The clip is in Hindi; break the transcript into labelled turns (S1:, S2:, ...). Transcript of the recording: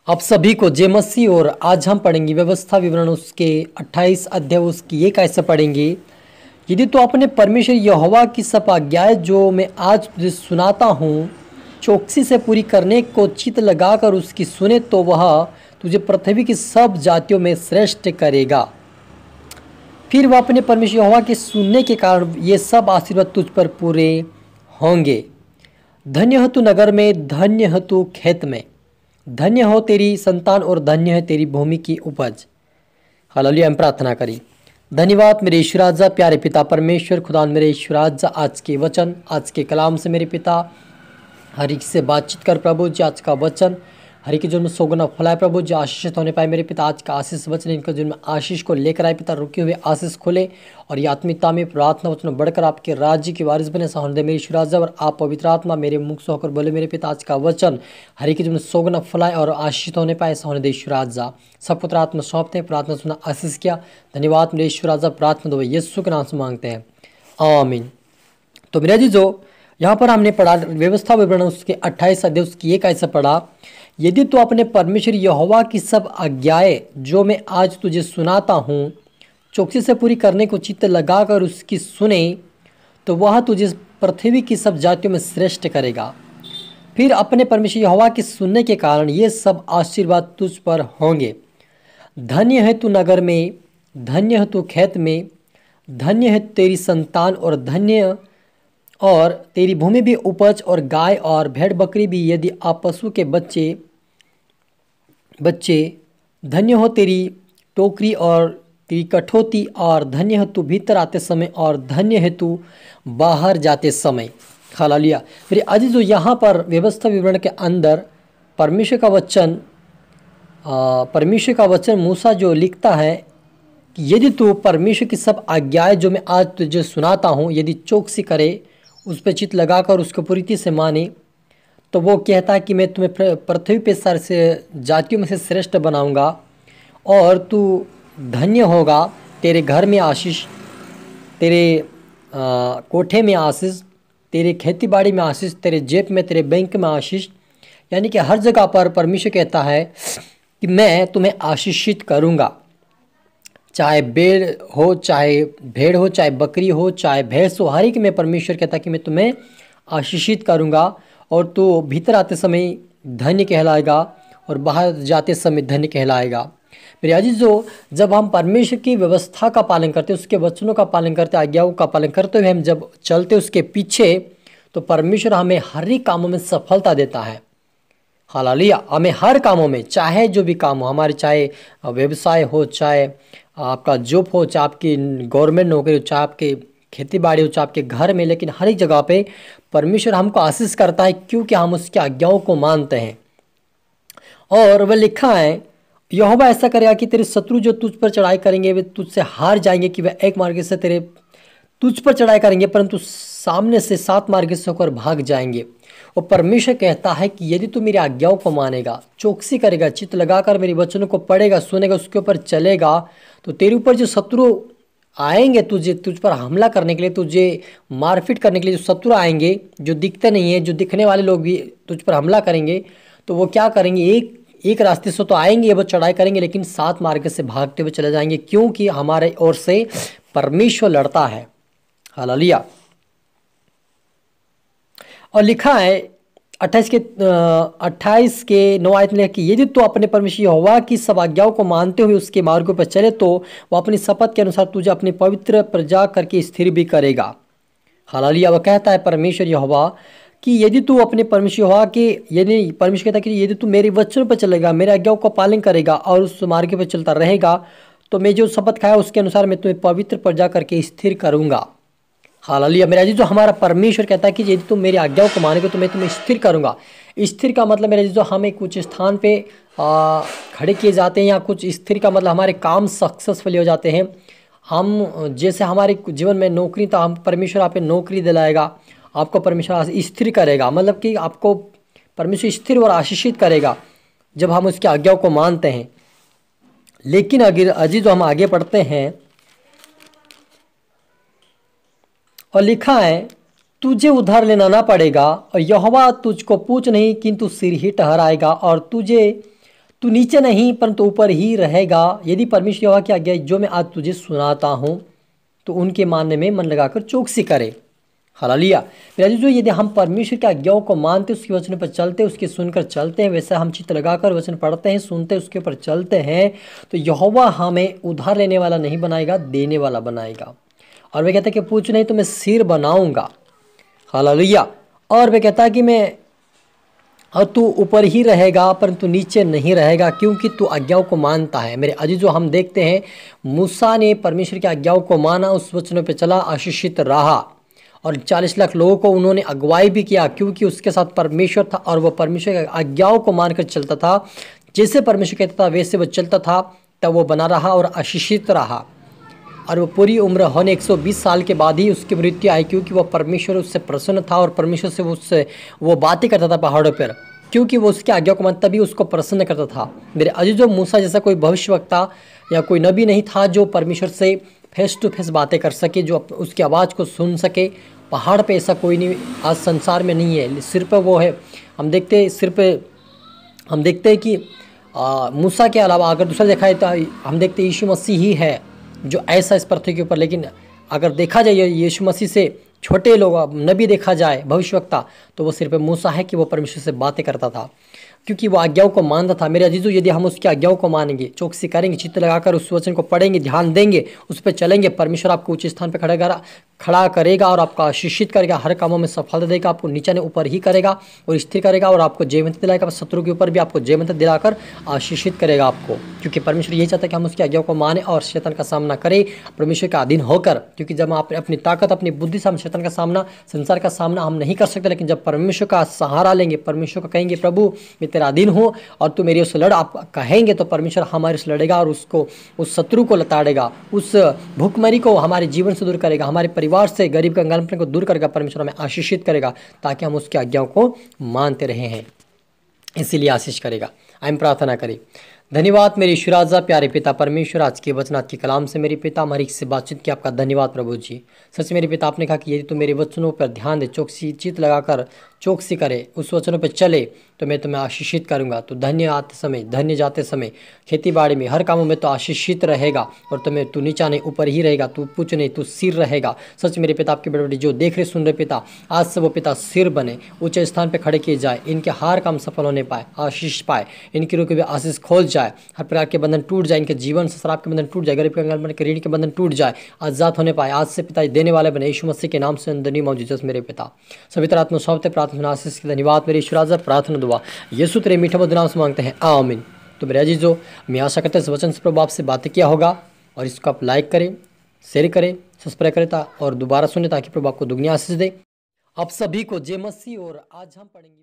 S1: आप सभी को जय मसीह। और आज हम पढ़ेंगे व्यवस्था विवरण उसके 28 अध्याय उसकी ये कैसे पढ़ेंगे। यदि तो अपने परमेश्वर यहोवा की सब आज्ञाएं जो मैं आज तुझे सुनाता हूँ चौकसी से पूरी करने को चित लगाकर उसकी सुने तो वह तुझे पृथ्वी की सब जातियों में श्रेष्ठ करेगा। फिर वह अपने परमेश्वर यहोवा के सुनने के कारण ये सब आशीर्वाद तुझ पर पूरे होंगे। धन्य हो तू नगर में, धन्य हो तू खेत में, धन्य हो तेरी संतान और धन्य है तेरी भूमि की उपज। हालेलुया। हम प्रार्थना करें। धन्यवाद मेरे ईश्वर राजा, प्यारे पिता परमेश्वर खुदा मेरे ईश्वर राजा, आज के वचन आज के कलाम से मेरे पिता हर एक से बातचीत कर प्रभु जी। आज का वचन हर एक जन्म सोगुना फलाए प्रभु जी, आशीषित होने पाए मेरे पिता। आज का आशीष वचन इनका जन्म आशीष को लेकर आए पिता, रुके हुए आशीष खोले और ये आत्मिकता में प्रार्थना वचन बढ़कर आपके राज्य की वारिस बने सहोदय मेरे ईश्वर राजा। और आप पवित्र आत्मा मेरे मुख से होकर बोले मेरे पिता, आज का वचन हर एक जन्म सोगुना फलाए और आशीषित होने पाए सहोदय ईश्वर राजा। सब पुत्र आत्मा सौंपते हैं, प्रार्थना सुना आशीष किया। धन्यवाद मेरे ईश्वर राजा, प्रार्थना दो यीशु के नाम से मांगते हैं, आमीन। तो मेरा जी जो यहाँ पर हमने पढ़ा व्यवस्था विवरण उसके 28 अध्याय उसकी ये कैसे पढ़ा। यदि तो अपने परमेश्वर यहोवा की सब आज्ञाएं जो मैं आज तुझे सुनाता हूँ चौकसी से पूरी करने को चित्त लगाकर उसकी सुने तो वह तुझे पृथ्वी की सब जातियों में श्रेष्ठ करेगा। फिर अपने परमेश्वर यहोवा के सुनने के कारण ये सब आशीर्वाद तुझ पर होंगे। धन्य है तू नगर में, धन्य है तू खेत में, धन्य है तेरी संतान और धन्य और तेरी भूमि भी उपज, और गाय और भेड़ बकरी भी यदि आप पशु के बच्चे धन्य हो तेरी टोकरी और तेरी कठौती, और धन्य है तू भीतर आते समय और धन्य है तू बाहर जाते समय। हालेलुया। मेरे अजीजों, यहाँ पर व्यवस्था विवरण के अंदर परमेश्वर का वचन मूसा जो लिखता है कि यदि तू परमेश्वर की सब आज्ञाएं जो मैं आज तुझे सुनाता हूँ यदि चौकसी करे, उस पर चित्त लगाकर उसको पूरी रीति से माने, तो वो कहता है कि मैं तुम्हें पृथ्वी पे सारे से जातियों में से श्रेष्ठ बनाऊंगा और तू धन्य होगा। तेरे घर में आशीष, तेरे कोठे में आशीष, तेरे खेती बाड़ी में आशीष, तेरे जेब में, तेरे बैंक में आशीष। यानी कि हर जगह पर परमेश्वर कहता है कि मैं तुम्हें आशीषित करूँगा। चाहे भेड़ हो, चाहे बकरी हो, चाहे भैंस हो, हर एक में परमेश्वर कहता है कि मैं तुम्हें आशीषित करूँगा और तू भीतर आते समय धन्य कहलाएगा और बाहर जाते समय धन्य कहलाएगा। मेरे अजीजों, जब हम परमेश्वर की व्यवस्था का पालन करते, उसके वचनों का पालन करते, आज्ञाओं का पालन करते हुए हम जब चलते उसके पीछे, तो परमेश्वर हमें हर एक कामों में सफलता देता है। हालेलुया। हमें हर कामों में, चाहे जो भी काम हो हमारे, चाहे व्यवसाय हो, चाहे आपका जॉब हो, चाहे आपकी गवर्नमेंट नौकरी हो, चाहे आपके खेती बाड़ी हो, चाहे आपके घर में, लेकिन हर एक जगह पे परमेश्वर हमको आशीष करता है क्योंकि हम उसकी आज्ञाओं को मानते हैं। और वह लिखा है, यहोवा ऐसा करेगा कि तेरे शत्रु जो तुझ पर चढ़ाई करेंगे वे तुझसे हार जाएंगे, कि वह एक मार्ग से तुझ पर चढ़ाई करेंगे परंतु सामने से 7 मार्ग से होकर भाग जाएंगे। और परमेश्वर कहता है कि यदि तू मेरी आज्ञाओं को मानेगा, चौकसी करेगा, चित्त लगाकर मेरे वचनों को पढ़ेगा, सुनेगा, उसके ऊपर चलेगा, तो तेरे ऊपर जो शत्रु आएंगे तुझ पर हमला करने के लिए, तुझे मारपीट करने के लिए जो शत्रु आएंगे, जो दिखते नहीं है, जो दिखने वाले लोग भी तुझ पर हमला करेंगे, तो वो क्या करेंगे, एक रास्ते से तो आएंगे, वो चढ़ाई करेंगे, लेकिन 7 मार्ग से भागते हुए चले जाएंगे, क्योंकि हमारे ओर से परमेश्वर लड़ता है। हालेलुया। और लिखा है 28 के 9 आयत में कि यदि तो अपने परमेश्वर यहोवा की सब आज्ञाओं को मानते हुए उसके मार्गों पर चले तो वह अपनी शपथ के अनुसार तुझे अपनी पवित्र प्रजा करके स्थिर भी करेगा। हालेलुया। वह कहता है परमेश्वर यहोवा कि यदि तू अपने परमेश्वर यहोवा के, यदि परमेश्वर कहता है कि यदि तू मेरे वचनों पर चलेगा, मेरे आज्ञाओं का पालन करेगा और उस मार्ग पर चलता रहेगा, तो मैं जो शपथ खाया उसके अनुसार मैं तुम्हें पवित्र प्रजा करके स्थिर करूँगा। हालेलुया। मेरा जी जो हमारा परमेश्वर कहता है कि यदि तुम मेरी आज्ञाओं को मानोगे तो मैं तुम्हें स्थिर करूंगा। स्थिर का मतलब मेरा जी जो हमें कुछ स्थान पे खड़े किए जाते हैं, या कुछ स्थिर का मतलब हमारे काम सक्सेसफुल हो जाते हैं। हम जैसे हमारे जीवन में नौकरी, तो हम परमेश्वर आप नौकरी दिलाएगा, आपको परमेश्वर स्थिर करेगा, मतलब कि आपको परमेश्वर स्थिर और आशीषित करेगा जब हम उसकी आज्ञाओं को मानते हैं। लेकिन अगर अजीज हम आगे पढ़ते हैं और लिखा है, तुझे उधार लेना ना पड़ेगा और यहोवा तुझको पूछ नहीं किंतु सिर ही ठहराएगा, और तू नीचे नहीं परंतु ऊपर ही रहेगा यदि परमेश्वर यहोवा की आज्ञा जो मैं आज तुझे सुनाता हूँ तो उनके मानने में मन लगाकर चौकसी करे। हालेलुया। मेरे जो यदि हम परमेश्वर की आज्ञाओं को मानते, उसके वचन पर चलते, उसके सुनकर चलते हैं, वैसे हम चित्त लगाकर वचन पढ़ते हैं, सुनते, उसके ऊपर चलते हैं, तो यहोवा हमें उधार लेने वाला नहीं बनाएगा, देने वाला बनाएगा। और वे कहता है कि पूछ नहीं तो मैं सिर बनाऊंगा। हालेलुया। और वे कहता है कि मैं और तू ऊपर ही रहेगा परंतु नीचे नहीं रहेगा, क्योंकि तू आज्ञाओं को मानता है। मेरे अजीजों, हम देखते हैं मूसा ने परमेश्वर की आज्ञाओं को माना, उस वचनों पे चला, आशीषित रहा और 40 लाख लोगों को उन्होंने अगुवाई भी किया, क्योंकि उसके साथ परमेश्वर था और वह परमेश्वर की आज्ञाओं को मानकर चलता था। जैसे परमेश्वर कहता था वैसे वह चलता था, तब वो बना रहा और आशीषित रहा। और वो पूरी उम्र होने 120 साल के बाद ही उसकी मृत्यु आई, क्योंकि वह परमेश्वर उससे प्रसन्न था और परमेश्वर से उससे वो बातें करता था पहाड़ों पर, क्योंकि वो उसकी आज्ञा को मानता भी उसको प्रसन्न करता था। मेरे अजीजों, मूसा जैसा कोई भविष्यवक्ता या कोई नबी नहीं था जो परमेश्वर से फेस टू फेस बातें कर सके, जो उसकी आवाज़ को सुन सके। पहाड़ पे ऐसा कोई नहीं आज संसार में नहीं है, सिर्फ वो है। हम देखते हैं कि मूसा के अलावा अगर दूसरा देखा है तो हम देखते यीशु मसीह ही है जो ऐसा इस पृथ्वी के ऊपर। लेकिन अगर देखा जाए यीशु मसीह से छोटे लोग नबी देखा जाए, भविष्यवक्ता, तो वो सिर्फ मूसा है कि वो परमेश्वर से बातें करता था, क्योंकि वो आज्ञाओं को मानता था। मेरे अजीजों, यदि हम उसकी आज्ञाओं को मानेंगे, चौकसी करेंगे, चित्त लगाकर उस वचन को पढ़ेंगे, ध्यान देंगे, उस पर चलेंगे, परमेश्वर आपको उच्च स्थान पर खड़ा करेगा और आपको आशीषित करेगा, हर कामों में सफलता देगा, आपको नीचे ने ऊपर ही करेगा और स्थिर करेगा और आपको जयवंत दिलाएगा। शत्रु के ऊपर भी आपको जयवंत दिलाकर आशीषित करेगा आपको, क्योंकि परमेश्वर यही चाहता है कि हम उसकी आज्ञाओं को माने और शैतान का सामना करें परमेश्वर का अधीन होकर। क्योंकि जब आप अपनी ताकत, अपनी बुद्धि से हम शैतान का सामना, संसार का सामना हम नहीं कर सकते, लेकिन जब परमेश्वर का सहारा लेंगे, परमेश्वर को कहेंगे प्रभु मैं तेरा अधीन हूँ और तू मेरी उस लड़, आप कहेंगे तो परमेश्वर हमारे से लड़ेगा और उसको, उस शत्रु को लताड़ेगा, उस भूखमरी को हमारे जीवन से दूर करेगा, हमारे परिवार से गरीब कंगालपन को दूर करेगा। परमेश्वर हमें आशीषित करेगा ताकि हम उसकी आज्ञाओं को मानते रहे हैं, इसीलिए आशीष करेगा। हम प्रार्थना करें। धन्यवाद मेरे ईश्वर राजा, प्यारे पिता परमेश्वर, आज के वचन, आज के कलाम से मेरे पिता हमारी से बातचीत की आपका धन्यवाद प्रभु जी। सच मेरे पिता, आपने कहा कि यदि तो मेरे वचनों पर ध्यान दे, चौकसी चित लगाकर चौकसी करे, उस वचनों पर चले, तो मैं तुम्हें आशीषित करूंगा। तो धन्य आते समय, धन्य जाते समय, खेती बाड़ी में, हर कामों में तो आशीषित रहेगा और तुम्हें तू नीचा नहीं ऊपर ही रहेगा, तू पूछ नहीं तू सिर रहेगा। सच मेरे पिता, आपके बड़े बड़े जो देख रहे सुन रहे पिता, आज से वो पिता सिर बने, ऊंचे स्थान पर खड़े किए जाए, इनके हर काम सफल होने पाए, आशीष पाए, इनकी रूह की भी आशीष खोल जाए, हर प्रकार के बंधन टूट जाए, इनके जीवन से शराब के बंधन टूट जाए, गरीब कंगाल के ऋण के बंधन टूट जाए, आजाद होने पाए। आज से पिता देने वाले बने, यीशु मसीह के नाम से in the name of Jesus मेरे पिता। सभी तरह आत्मा सौंपते प्रार्थना आशीष के धन्यवाद मेरे ईश्वर राजा, प्रार्थना दुआ यीशु तेरे मीठे मधुर नाम से मांगते हैं, आमीन। तो मेरे अजीजों, मैं आशा करता हूं इस वचन से प्रभु आपसे बातें किया होगा और इसको आप लाइक करें, शेयर करें, सब्सक्राइब करें और दोबारा सुने ताकि प्रभु आपको दुगनी आशीष दे। आप सभी को जय मसीह। और आज हम पढ़ेंगे